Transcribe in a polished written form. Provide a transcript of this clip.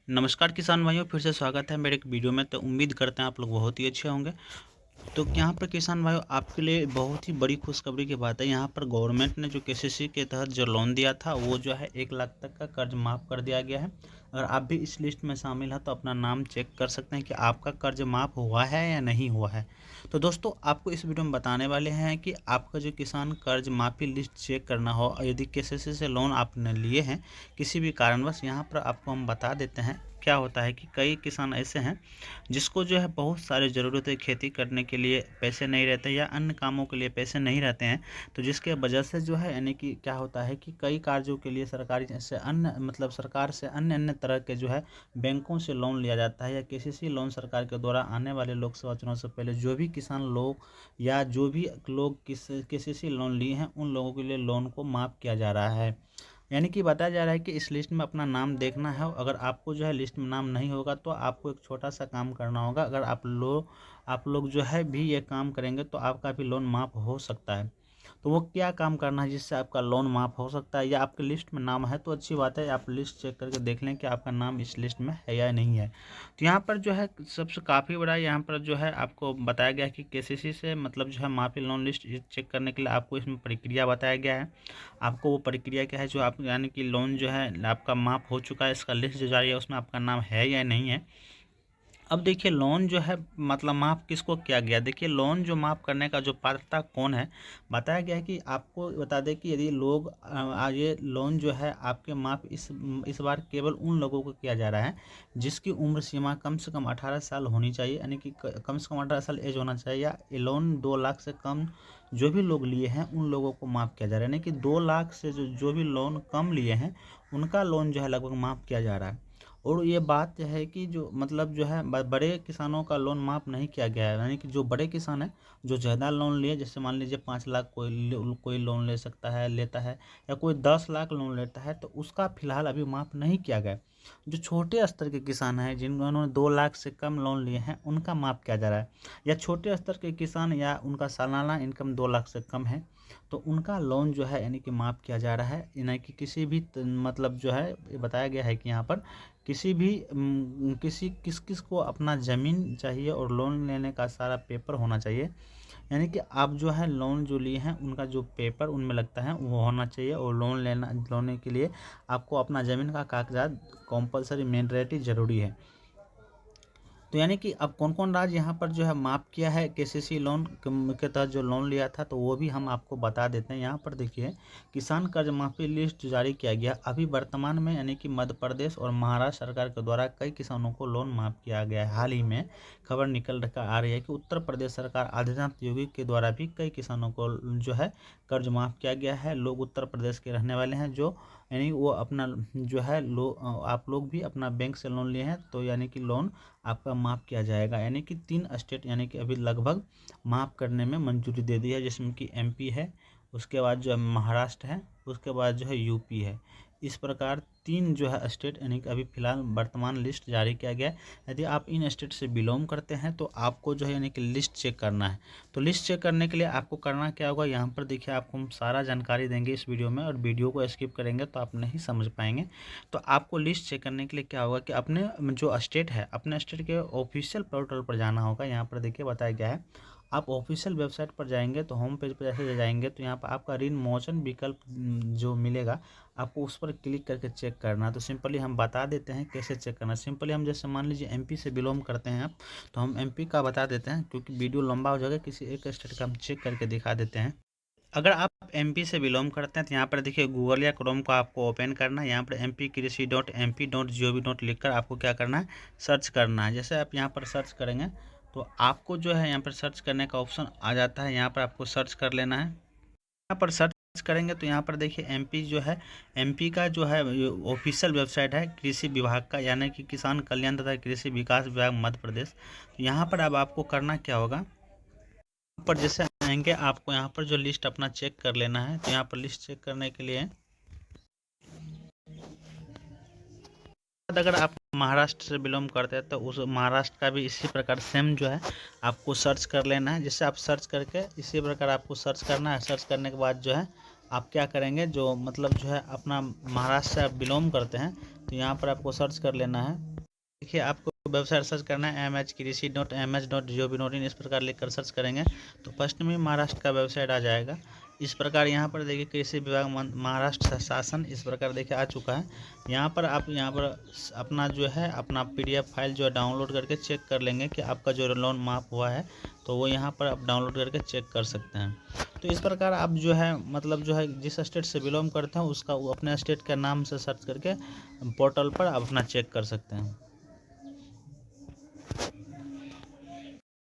नमस्कार किसान भाइयों, फिर से स्वागत है मेरे एक वीडियो में। तो उम्मीद करते हैं आप लोग बहुत ही अच्छे होंगे। तो यहाँ पर किसान भाइयों आपके लिए बहुत ही बड़ी खुशखबरी की बात है। यहाँ पर गवर्नमेंट ने जो केसीसी के तहत जो लोन दिया था वो जो है 1 लाख तक का कर्ज माफ़ कर दिया गया है। अगर आप भी इस लिस्ट में शामिल हैं तो अपना नाम चेक कर सकते हैं कि आपका कर्ज माफ़ हुआ है या नहीं हुआ है। तो दोस्तों आपको इस वीडियो में बताने वाले हैं कि आपका जो किसान कर्ज माफ़ी लिस्ट चेक करना हो, यदि केसीसी से लोन आपने लिए हैं किसी भी कारणवश, यहाँ पर आपको हम बता देते हैं। क्या होता है कि कई किसान ऐसे हैं जिसको जो है बहुत सारी ज़रूरतें, खेती करने के लिए पैसे नहीं रहते या अन्य कामों के लिए पैसे नहीं रहते हैं। तो जिसके वजह से जो है यानी कि क्या होता है कि कई कार्यों के लिए सरकारी से अन्य मतलब सरकार से अन्य अन्य तरह के जो है बैंकों से लोन लिया जाता है, या केसीसी लोन सरकार के द्वारा आने वाले लोकसभा चुनाव से पहले जो भी किसान लोग या जो भी लोग केसीसी लोन लिए हैं उन लोगों के लिए लोन को माफ़ किया जा रहा है। यानी कि बताया जा रहा है कि इस लिस्ट में अपना नाम देखना है। अगर आपको जो है लिस्ट में नाम नहीं होगा तो आपको एक छोटा सा काम करना होगा। अगर आप लोग जो है भी ये काम करेंगे तो आपका भी लोन माफ़ हो सकता है। तो वो क्या काम करना है जिससे आपका लोन माफ़ हो सकता है, या आपके लिस्ट में नाम है तो अच्छी बात है, आप लिस्ट चेक करके देख लें कि आपका नाम इस लिस्ट में है या नहीं है। तो यहाँ पर जो है सबसे काफ़ी बड़ा यहाँ पर जो है आपको बताया गया है कि केसीसी से मतलब जो है माफ़ी लोन लिस्ट चेक करने के लिए आपको इसमें प्रक्रिया बताया गया है। आपको वो प्रक्रिया क्या है जो आप यानी कि लोन जो है आपका माफ़ हो चुका है, इसका लिस्ट जो जारी है उसमें आपका नाम है या नहीं है। अब देखिए लोन जो है मतलब माफ़ किसको किया गया। देखिए लोन जो माफ़ करने का जो पात्रता कौन है, बताया गया है कि आपको बता दें कि यदि लोग ये लोन जो है आपके माफ़ इस बार केवल उन लोगों को किया जा रहा है जिसकी उम्र सीमा कम से कम 18 साल होनी चाहिए, यानी कि कम से कम 18 साल एज होना चाहिए, या ये लोन 2 लाख से कम जो भी लोग लिए हैं उन लोगों को माफ़ किया जा रहा है। यानी कि 2 लाख से जो भी लोन कम लिए हैं उनका लोन जो है लगभग माफ़ किया जा रहा है। और ये बात है कि जो मतलब जो है बड़े किसानों का लोन माफ़ नहीं किया गया है। यानी कि जो बड़े किसान हैं जो ज़्यादा लोन लिए, जैसे मान लीजिए 5 लाख कोई लोन ले सकता है, लेता है, या कोई 10 लाख लोन लेता है, तो उसका फिलहाल अभी माफ़ नहीं किया गया। जो छोटे स्तर के किसान हैं जिन्होंने 2 लाख से कम लोन लिए हैं उनका माफ़ किया जा रहा है, या छोटे स्तर के किसान या उनका सालाना इनकम 2 लाख से कम है तो उनका लोन जो है यानी कि माफ़ किया जा रहा है। यानी कि किसी भी मतलब जो है ये बताया गया है कि यहाँ पर किसी भी किस किस को अपना ज़मीन चाहिए और लोन लेने का सारा पेपर होना चाहिए। यानी कि आप जो है लोन जो लिए हैं उनका जो पेपर उनमें लगता है वो होना चाहिए, और लोन के लिए आपको अपना ज़मीन का कागजात कंपलसरी मैंडेटरी ज़रूरी है। तो यानी कि अब कौन कौन राज्य यहाँ पर जो है माफ़ किया है केसीसी लोन के तहत जो लोन लिया था, तो वो भी हम आपको बता देते हैं। यहाँ पर देखिए किसान कर्ज माफ़ी लिस्ट जारी किया गया अभी वर्तमान में, यानी कि मध्य प्रदेश और महाराष्ट्र सरकार के द्वारा कई किसानों को लोन माफ़ किया गया है। हाल ही में खबर निकल कर आ रही है कि उत्तर प्रदेश सरकार आदित्यनाथ योगी के द्वारा भी कई किसानों को जो है कर्ज माफ़ किया गया है। लोग उत्तर प्रदेश के रहने वाले हैं जो यानी वो अपना जो है आप लोग भी अपना बैंक से लोन लिए हैं तो यानी कि लोन आपका माफ़ किया जाएगा। यानी कि 3 स्टेट यानी कि अभी लगभग माफ़ करने में मंजूरी दे दी है, जिसमें कि एमपी है, उसके बाद जो है महाराष्ट्र है, उसके बाद जो है यूपी है। इस प्रकार 3 जो है स्टेट यानी कि अभी फ़िलहाल वर्तमान लिस्ट जारी किया गया है। यदि आप इन स्टेट से बिलोंग करते हैं तो आपको जो है यानी कि लिस्ट चेक करना है। तो लिस्ट चेक करने के लिए आपको करना क्या होगा, यहाँ पर देखिए आपको हम सारा जानकारी देंगे इस वीडियो में, और वीडियो को स्किप करेंगे तो आप नहीं समझ पाएंगे। तो आपको लिस्ट चेक करने के लिए क्या होगा कि अपने जो स्टेट है अपने स्टेट के ऑफिशियल पोर्टल पर जाना होगा। यहाँ पर देखिए बताया गया है, आप ऑफिशियल वेबसाइट पर जाएंगे तो होम पेज पर जैसे जाएंगे तो यहाँ पर आपका ऋण मोचन विकल्प जो मिलेगा आपको उस पर क्लिक करके चेक करना है। तो सिंपली हम बता देते हैं कैसे चेक करना है। सिंपली हम जैसे मान लीजिए एमपी से बिलोंग करते हैं आप, तो हम एमपी का बता देते हैं क्योंकि वीडियो लंबा हो जाएगा, किसी एक स्टेट का हम चेक करके दिखा देते हैं। अगर आप एमपी से बिलोंग करते हैं तो यहाँ पर देखिए गूगल या क्रोम को आपको ओपन करना है। यहाँ पर mp कृषि.mp.gov. लिखकर आपको क्या करना है, सर्च करना है। जैसे आप यहाँ पर सर्च करेंगे तो आपको जो है यहाँ पर सर्च करने का ऑप्शन आ जाता है, यहाँ पर आपको सर्च कर लेना है। यहाँ पर सर्च करेंगे तो यहाँ पर देखिए एमपी जो है, एमपी का जो है ऑफिशियल वेबसाइट है कृषि विभाग का, यानी कि किसान कल्याण तथा कृषि विकास विभाग मध्य प्रदेश। तो यहाँ पर अब आपको करना क्या होगा, पर जैसे आएंगे आपको यहाँ पर जो लिस्ट अपना चेक कर लेना है। तो यहाँ पर लिस्ट चेक करने के लिए अगर आप महाराष्ट्र से बिलोंग करते हैं तो उस महाराष्ट्र का भी इसी प्रकार सेम जो है आपको सर्च कर लेना है। जैसे आप सर्च करके इसी प्रकार आपको सर्च करना है। सर्च करने के बाद जो है आप क्या करेंगे, जो मतलब जो है अपना महाराष्ट्र से आप बिलोंग करते हैं तो यहाँ पर आपको सर्च कर लेना है। देखिए आपको वेबसाइट सर्च करना है mhkrishi.mh.gov.in, इस प्रकार लिखकर सर्च करेंगे तो फर्स्ट में महाराष्ट्र का वेबसाइट आ जाएगा। इस प्रकार यहाँ पर देखिए कृषि विभाग महाराष्ट्र शासन, इस प्रकार देखिए आ चुका है। यहाँ पर आप अपना जो है अपना PDF फाइल जो है डाउनलोड करके चेक कर लेंगे कि आपका जो लोन माफ़ हुआ है, तो वो यहाँ पर आप डाउनलोड करके चेक कर सकते हैं। तो इस प्रकार आप जो है मतलब जो है जिस स्टेट से बिलोंग करते हैं उसका वो अपने स्टेट के नाम से सर्च करके पोर्टल पर आप अपना चेक कर सकते हैं।